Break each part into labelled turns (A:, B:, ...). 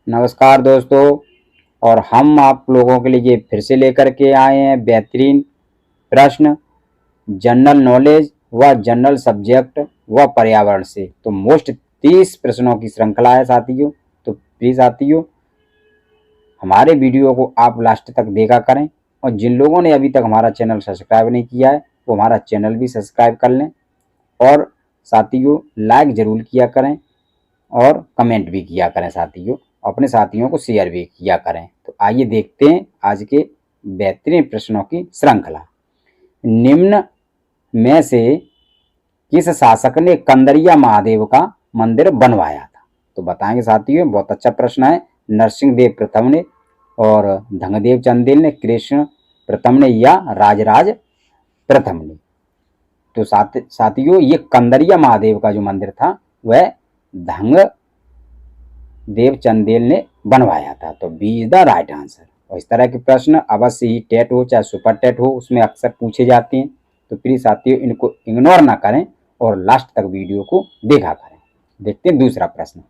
A: नमस्कार दोस्तों। और हम आप लोगों के लिए फिर से लेकर के आए हैं बेहतरीन प्रश्न जनरल नॉलेज व जनरल सब्जेक्ट व पर्यावरण से। तो मोस्ट 30 प्रश्नों की श्रृंखला है साथियों। तो प्लीज़ साथियों हमारे वीडियो को आप लास्ट तक देखा करें, और जिन लोगों ने अभी तक हमारा चैनल सब्सक्राइब नहीं किया है वो हमारा चैनल भी सब्सक्राइब कर लें, और साथियों लाइक ज़रूर किया करें और कमेंट भी किया करें साथियों, अपने साथियों को शेयर भी किया करें। तो आइए देखते हैं आज के बेहतरीन प्रश्नों की श्रृंखला। निम्न में से किस शासक ने कंदरिया महादेव का मंदिर बनवाया था? तो बताएंगे साथियों, बहुत अच्छा प्रश्न है। नरसिंह देव प्रथम ने, और धंगदेव चंदेल ने, कृष्ण प्रथम ने, या राजराज प्रथम ने? तो साथियों ये कंदरिया महादेव का जो मंदिर था वह धंग देव चंदेल ने बनवाया था। तो B is the right answer. और इस तरह के प्रश्न अवश्य ही टेट हो चाहे सुपर टेट हो उसमें अक्सर पूछे जाते हैं। तो प्लीज साथियों इनको इग्नोर ना करें और लास्ट तक वीडियो को देखा करें। देखते हैं दूसरा प्रश्न।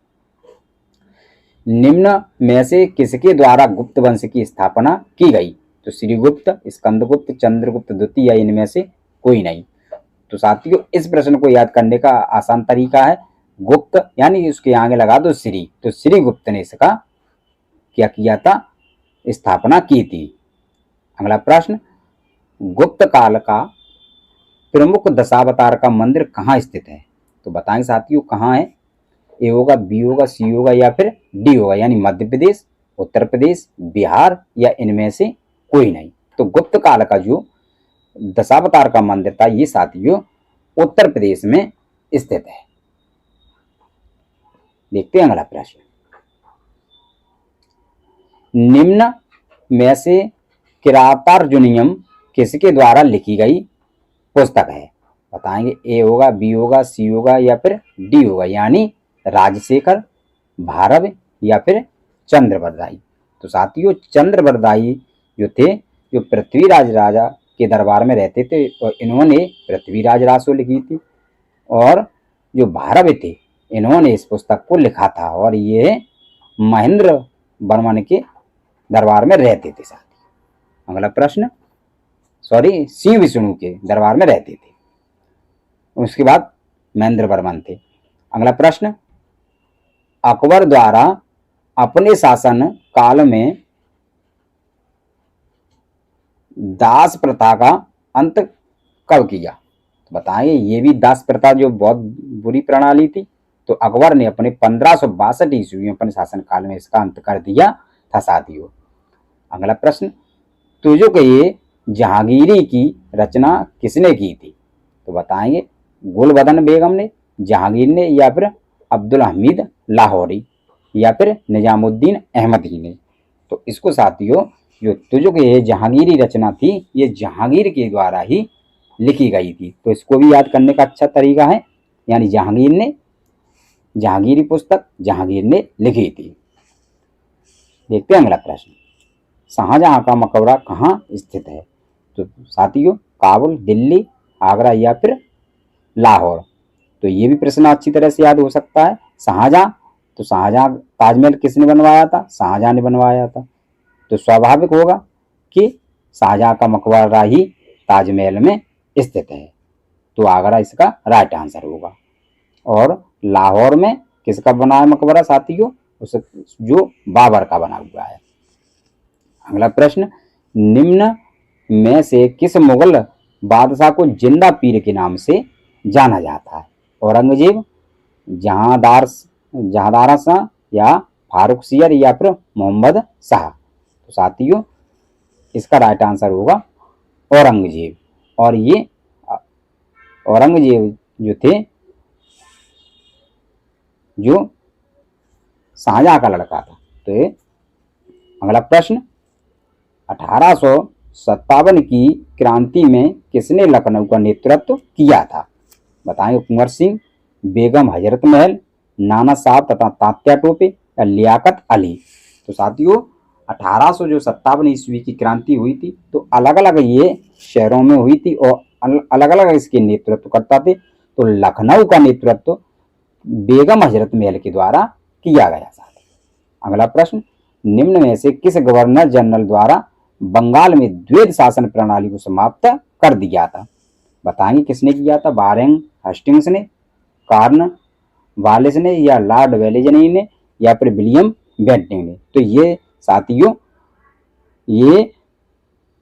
A: निम्न में से किसके द्वारा गुप्त वंश की स्थापना की गई? तो श्रीगुप्त, स्कंदगुप्त, चंद्रगुप्त द्वितीय, या इनमें से कोई नहीं? तो साथियों इस प्रश्न को याद करने का आसान तरीका है गुप्त, यानी उसके आगे लगा दो श्री। तो श्रीगुप्त ने इसका क्या किया था? स्थापना की थी। अगला प्रश्न, गुप्त काल का प्रमुख दशावतार का मंदिर कहाँ स्थित है? तो बताएंगे साथियों कहाँ है। ए होगा, बी होगा, सी होगा, या फिर डी होगा, यानी मध्य प्रदेश, उत्तर प्रदेश, बिहार, या इनमें से कोई नहीं? तो गुप्त काल का जो दशावतार का मंदिर था ये साथियों उत्तर प्रदेश में स्थित है। देखते हैं अगला प्रश्न। निम्न में से किरातार्जुनीयम किसके द्वारा लिखी गई पुस्तक है? बताएंगे ए होगा, बी होगा, सी होगा, या फिर डी होगा, यानी राजशेखर, भारव, या फिर चंद्रवरदाई? तो साथियों चंद्रवरदाई जो थे जो पृथ्वीराज राजा के दरबार में रहते थे, और इन्होंने पृथ्वीराज रासो लिखी थी। और जो भारव थे इन्होंने इस पुस्तक को लिखा था, और ये महेंद्र वर्मन के दरबार में रहते थे साथियों। अगला प्रश्न, सॉरी सिंह विष्णु के दरबार में रहते थे, उसके बाद महेंद्र वर्मन थे। अगला प्रश्न, अकबर द्वारा अपने शासन काल में दास प्रथा का अंत कब किया? तो बताएंगे ये भी दास प्रथा जो बहुत बुरी प्रणाली थी, तो अकबर ने अपने 1562 ईस्वी में अपने शासन काल में इसका अंत कर दिया था साथियों। अगला प्रश्न, तुझो के ये जहांगीरी की रचना किसने की थी? तो बताएंगे गुलबदन बेगम ने, जहांगीर ने, या फिर अब्दुल हमीद लाहौरी, या फिर निजामुद्दीन अहमदी ने? तो इसको साथियों जो तुझो के ये जहांगीरी रचना थी ये जहांगीर के द्वारा ही लिखी गई थी। तो इसको भी याद करने का अच्छा तरीका है, यानी जहांगीर ने, जहांगीरी पुस्तक जहांगीर ने लिखी थी। देखते हैं अगला प्रश्न, शाहजहां का मकबरा कहाँ स्थित है? तो साथियों काबुल, दिल्ली, आगरा, या फिर लाहौर? तो ये भी प्रश्न अच्छी तरह से याद हो सकता है। शाहजहां, तो शाहजहां ताजमहल किसने बनवाया था? शाहजहां ने बनवाया था। तो स्वाभाविक होगा कि शाहजहां का मकबरा ही ताजमहल में स्थित है। तो आगरा इसका राइट आंसर होगा। और लाहौर में किसका बना है मकबरा साथियों? उस जो बाबर का बना हुआ है। अगला प्रश्न, निम्न में से किस मुगल बादशाह को जिंदा पीर के नाम से जाना जाता है? औरंगजेब, जहांदार शाह, या फारुखसियर, या फिर मोहम्मद शाह? तो साथियों इसका राइट आंसर होगा औरंगजेब। और ये औरंगजेब जो थे जो शाहजहां का लड़का था। तो ये अगला प्रश्न, 1857 की क्रांति में किसने लखनऊ का नेतृत्व किया था? बताएंगे कुंवर सिंह, बेगम हजरत महल, नाना साहब तथा तात्या टोपे, या लियाकत अली? तो साथियों 1857 ईस्वी की क्रांति हुई थी, तो अलग अलग ये शहरों में हुई थी और अलग अलग इसके नेतृत्व करता थे। तो लखनऊ का नेतृत्व बेगम हजरत महल के द्वारा किया गया साथी। अगला प्रश्न, निम्न में से किस गवर्नर जनरल द्वारा बंगाल में द्वैध शासन प्रणाली को समाप्त कर दिया था? बताएंगे किसने किया था? वारेन हेस्टिंग्स ने, कार्न वालिस ने, या लॉर्ड वेलेस्ली ने, या फिर विलियम बेंटिंग ने? तो ये साथियों ये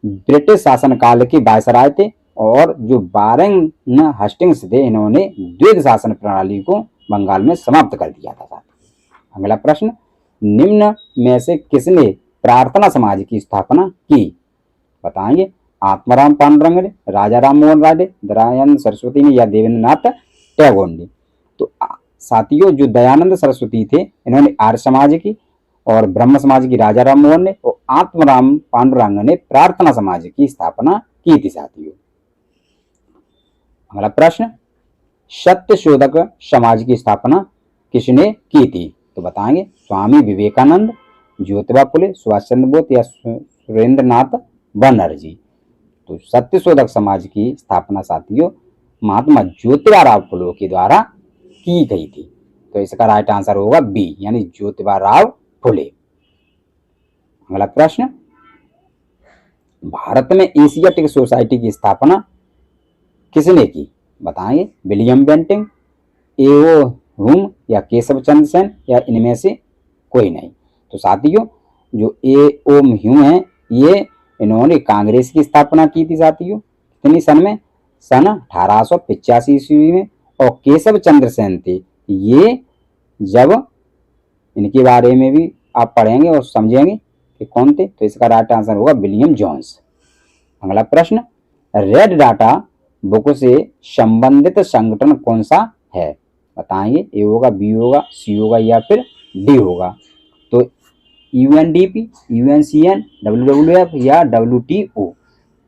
A: ब्रिटिश शासनकाल के वायसराय थे और जो वारेन हेस्टिंग्स थे इन्होंने द्वैध शासन प्रणाली को बंगाल में समाप्त कर दिया था। अगला प्रश्न, निम्न में से किसने प्रार्थना समाज की स्थापना की? बताएंगे आत्माराम पांडुरंग ने, राजा राम मोहन राय ने, दयानंद सरस्वती ने, या देवेंद्रनाथ टैगोर ने? तो साथियों जो दयानंद सरस्वती थे इन्होंने आर्य समाज की, और ब्रह्म समाज की राजा राम मोहन ने, और आत्माराम पांडुरंग ने प्रार्थना समाज की स्थापना की थी साथियों। अगला प्रश्न, सत्य शोधक समाज की स्थापना किसने की थी? तो बताएंगे स्वामी विवेकानंद, ज्योतिबा फुले, सुभाष चंद्र बोस, या सुरेंद्रनाथ बनर्जी? तो सत्य शोधक समाज की स्थापना साथियों महात्मा ज्योतिबा राव फुले के द्वारा की गई थी। तो इसका राइट आंसर होगा बी, यानी ज्योतिबा राव फुले। अगला प्रश्न, भारत में एशियाटिक सोसाइटी की स्थापना किसने की? बताएंगे विलियम बेंटिंग, एओ हुम, या केशव चंद्र सेन, या इनमें से कोई नहीं? तो साथियों जो एओ ह्यूम है ये इन्होंने कांग्रेस की स्थापना की थी साथियों। कितनी सन में? सन 1885 ईस्वी में। और केशव चंद्र सेन थे ये जब, इनके बारे में भी आप पढ़ेंगे और समझेंगे कि कौन थे। तो इसका राइट आंसर होगा विलियम जोन्स। अगला प्रश्न, रेड डाटा बुक से संबंधित संगठन कौन सा है? बताएंगे ए होगा, बी होगा, सी होगा, या फिर डी होगा? तो यूएनडीपी, यूएनसीएन, डब्ल्यूडब्ल्यूएफ, या डब्ल्यूटीओ?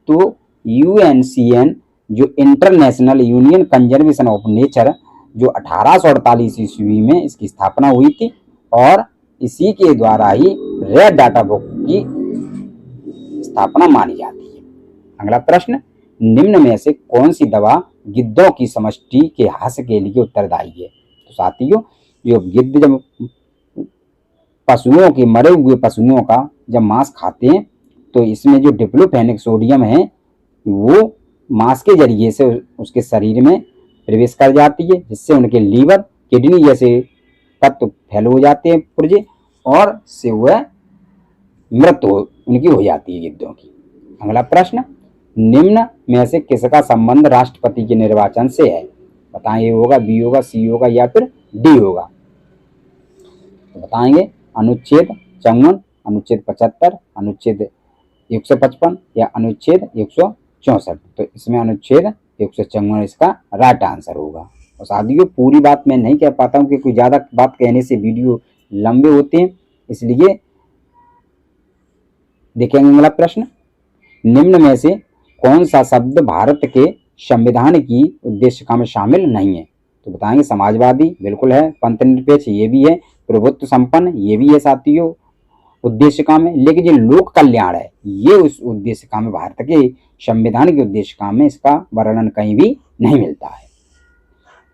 A: तो यूएनसीएन जो international union conservation of nature जो 1848 ईस्वी में इसकी स्थापना हुई थी, और इसी के द्वारा ही रेड डाटा बुक की स्थापना मानी जाती है। अगला प्रश्न, निम्न में से कौन सी दवा गिद्धों की समष्टि के ह्रास के लिए उत्तरदायी है? तो साथियों जो गिद्ध जब पशुओं के, मरे हुए पशुओं का जब मांस खाते हैं तो इसमें जो डिक्लोफेनेक सोडियम है वो मांस के जरिए से उसके शरीर में प्रवेश कर जाती है, जिससे उनके लीवर, किडनी जैसे तत्व फैल हो जाते हैं पुर्जे, और से वह मृत्यु उनकी हो जाती है गिद्धों की। अगला प्रश्न, निम्न में से किसका संबंध राष्ट्रपति के निर्वाचन से है? बताएं ए होगा, बी होगा, सी होगा, या फिर डी होगा? तो बताएंगे अनुच्छेद 54, अनुच्छेद 75, अनुच्छेद 155, या अनुच्छेद 164? तो इसमें अनुच्छेद 154 इसका राइट आंसर होगा। और साथियों पूरी बात मैं नहीं कह पाता हूँ क्योंकि ज़्यादा बात कहने से वीडियो लंबे होते हैं, इसलिए देखेंगे। अगला प्रश्न, निम्न में से कौन सा शब्द भारत के संविधान की उद्देशिका में शामिल नहीं है? तो बताएंगे समाजवादी बिल्कुल है, पंथ निरपेक्ष ये भी है, प्रभुत्व संपन्न ये भी है साथियों उद्देशिका में, लेकिन जो लोक कल्याण है ये उस उद्देशिका में, भारत के संविधान की उद्देशिका में इसका वर्णन कहीं भी नहीं मिलता है।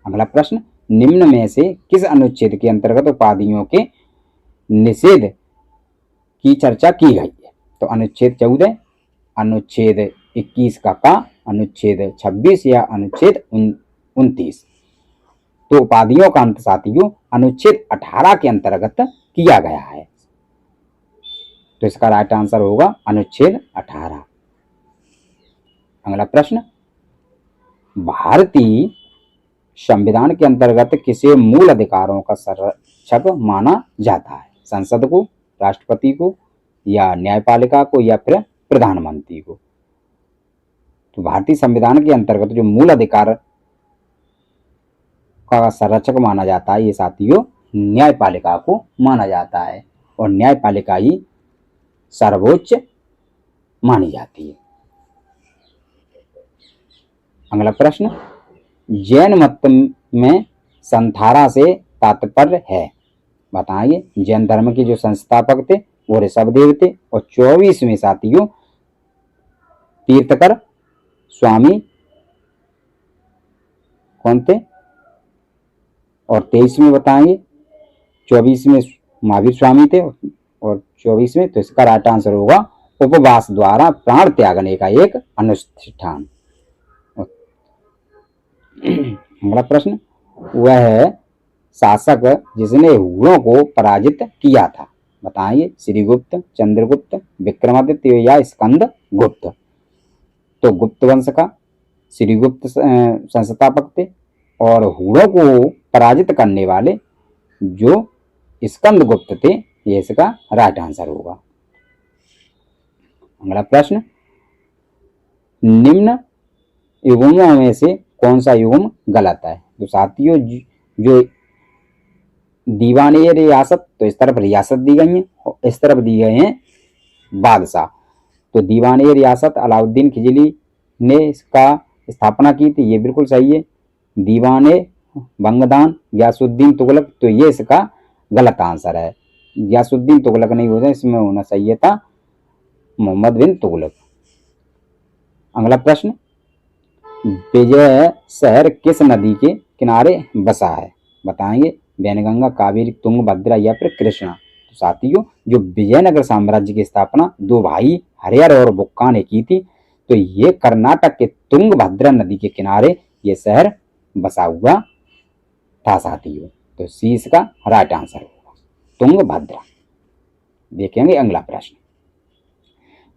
A: अगला प्रश्न, निम्न में से किस अनुच्छेद के अंतर्गत उपाधियों के निषेध की चर्चा की गई है? तो अनुच्छेद 14, अनुच्छेद 21 का, अनुच्छेद 26, या अनुच्छेद 29? तो उपाधियों का अंत साथियों अनुच्छेद 18 के अंतर्गत किया गया है। तो इसका राइट आंसर होगा अनुच्छेद 18। अगला प्रश्न, भारतीय संविधान के अंतर्गत किसे मूल अधिकारों का संरक्षक माना जाता है? संसद को, राष्ट्रपति को, या न्यायपालिका को, या फिर प्रधानमंत्री को? तो भारतीय संविधान के अंतर्गत जो मूल अधिकार का संरक्षक माना जाता है ये साथियों न्यायपालिका को माना जाता है, और न्यायपालिका ही सर्वोच्च मानी जाती है। अगला प्रश्न, जैन मत में संथारा से तात्पर्य है? बताइए जैन धर्म के जो संस्थापक थे वो ऋषभदेव थे, और 24वें साथियों तीर्थकर स्वामी कौन थे? और 23वें बताएंगे 24वें महावीर स्वामी थे। और 24वें, तो इसका राइट आंसर होगा उपवास द्वारा प्राण त्यागने का एक अनुष्ठान। अगला प्रश्न, वह है शासक जिसने हुणों को पराजित किया था। बताइए, श्रीगुप्त, चंद्रगुप्त, विक्रमादित्य या स्कंद गुप्त। तो गुप्त वंश का श्रीगुप्त संस्थापक थे, और हुणों को पराजित करने वाले जो स्कंद गुप्त थे, ये इसका राइट आंसर होगा। अगला प्रश्न, निम्न युग्मों में से कौन सा युग्म गलत है। तो साथियों, जो दीवाने रियासत, तो इस तरफ रियासत दी गई है और इस तरफ दी गए हैं बादशाह। तो दीवाने रियासत अलाउद्दीन खिलजी ने इसका स्थापना की थी, ये बिल्कुल सही है। दीवाने बंगदान गयासुद्दीन तुगलक, तो ये इसका गलत आंसर है। गयासुद्दीन तुगलक नहीं होता, इसमें होना चाहिए था मोहम्मद बिन तुगलक। अगला प्रश्न, विजय शहर किस नदी के किनारे बसा है। बताएंगे, वैनगंगा, कावेरी, तुंगभद्रा या फिर कृष्णा। तो साथियों, जो विजयनगर साम्राज्य की स्थापना दो भाई हरिहर और बुक्का ने की थी, तो ये कर्नाटक के तुंगभद्रा नदी के किनारे ये शहर बसा हुआ था साथियों। तो सी इसका राइट आंसर होगा, तुंगभद्रा। देखेंगे अगला प्रश्न,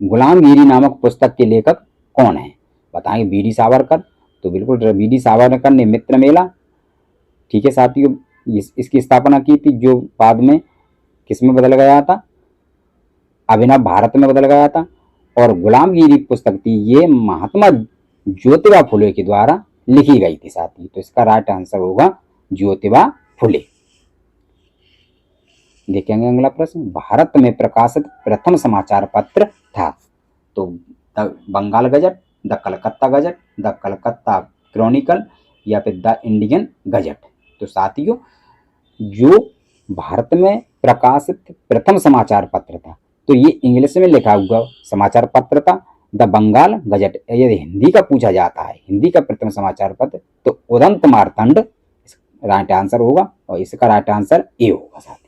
A: गुलामगिरी नामक पुस्तक के लेखक कौन है। बताएंगे, वी डी सावरकर। तो बिल्कुल वी डी सावरकर ने मित्र मेला, ठीक है साथियों, इसकी स्थापना की थी, जो बाद में किस में बदल गया था, अभिनव भारत में बदल गया था। और गुलामगिरी पुस्तक थी, ये महात्मा ज्योतिबा फुले के द्वारा लिखी गई थी साथी। तो इसका राइट आंसर होगा ज्योतिबा फुले। देखेंगे अगला प्रश्न, भारत में प्रकाशित प्रथम समाचार पत्र था। तो the Bengal gazette, the Calcutta gazette, the Calcutta chronicle या फिर द इंडियन गजट। तो साथियों, जो भारत में प्रकाशित प्रथम समाचार पत्र था, तो ये इंग्लिश में लिखा हुआ समाचार पत्र था, द बंगाल गजट। यदि हिंदी का पूछा जाता है, हिंदी का प्रथम समाचार पत्र, तो उदंत मार्तंड राइट आंसर होगा, और इसका राइट आंसर ए होगा साथियों।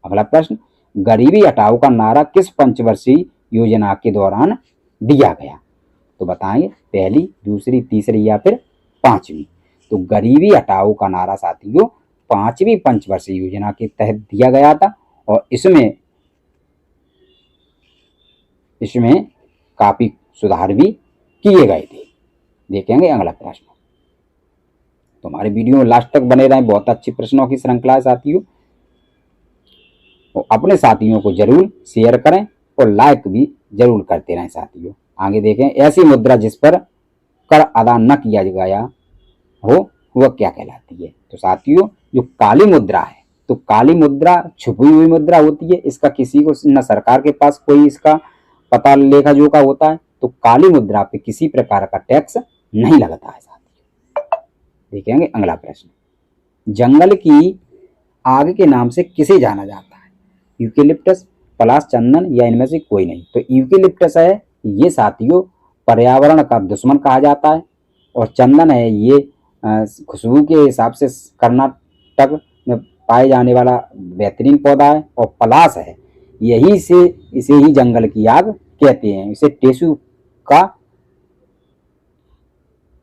A: अगला प्रश्न, गरीबी हटाओ का नारा किस पंचवर्षीय योजना के दौरान दिया गया। तो बताएंगे, पहली, दूसरी, तीसरी या फिर पांचवी। तो गरीबी हटाओ का नारा साथियों पांचवी पंचवर्षीय योजना के तहत दिया गया था, और इसमें काफी सुधार भी किए गए थे। देखेंगे अगला प्रश्न। तो हमारे वीडियो में लास्ट तक बने रहें, बहुत अच्छी प्रश्नों की श्रृंखला है साथियों। और अपने साथियों को जरूर शेयर करें और लाइक भी जरूर करते रहें साथियों। आगे देखें, ऐसी मुद्रा जिस पर कर अदा न किया गया हो वह क्या कहलाती है। तो साथियों, जो काली मुद्रा है, तो काली मुद्रा छुपी हुई मुद्रा होती है, इसका किसी को न सरकार के पास कोई इसका पता लेखा जोखा होता है। तो काली मुद्रा पे किसी प्रकार का टैक्स नहीं लगता है साथियों। देखेंगे अगला प्रश्न, जंगल की आग के नाम से किसे जाना जाता है। यूकेलिप्टस, पलाश, चंदन या इनमें से कोई नहीं। तो यूकेलिप्टस है ये साथियों पर्यावरण का दुश्मन कहा जाता है, और चंदन है ये खुशबू के हिसाब से कर्नाटक में पाए जाने वाला बेहतरीन पौधा है, और पलाश है यही से इसे ही जंगल की आग कहते हैं, इसे टेसू का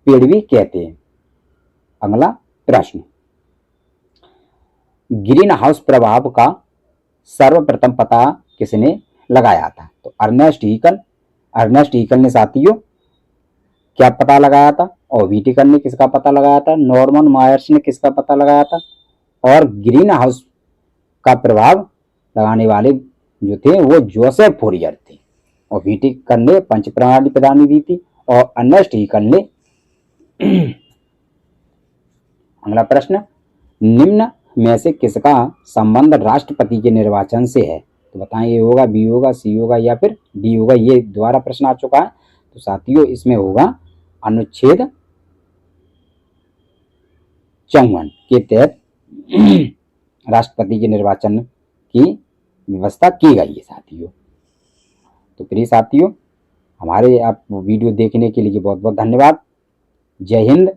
A: पेड़ भी कहते हैं। अगला प्रश्न, ग्रीन हाउस प्रभाव का सर्वप्रथम पता किसने लगाया था। तो अर्नेस्ट हीकल ने साथियों क्या पता लगाया था, और व्हिटेकर ने किसका पता लगाया था, नॉर्मन मायर्स ने किसका पता लगाया था, और ग्रीन हाउस का प्रभाव लगाने वाले जो थे वो जोसेफ फोरियर थे, और व्हिटेकर ने पंच प्रणाली प्रदान दी थी, और अर्नेस्ट हीकल ने अगला प्रश्न, निम्न में से किसका संबंध राष्ट्रपति के निर्वाचन से है। तो बताएं, ए होगा, बी होगा, सी होगा या फिर डी होगा। ये दोबारा प्रश्न आ चुका है। तो साथियों, इसमें होगा अनुच्छेद 54 के तहत राष्ट्रपति के निर्वाचन की व्यवस्था की गई है साथियों। तो प्रिय साथियों, हमारे आप वीडियो देखने के लिए बहुत बहुत धन्यवाद। जय हिंद,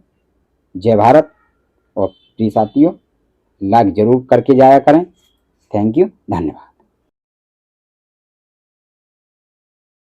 A: जय भारत। और प्रिय साथियों, लाइक जरूर करके जाया करें। थैंक यू, धन्यवाद।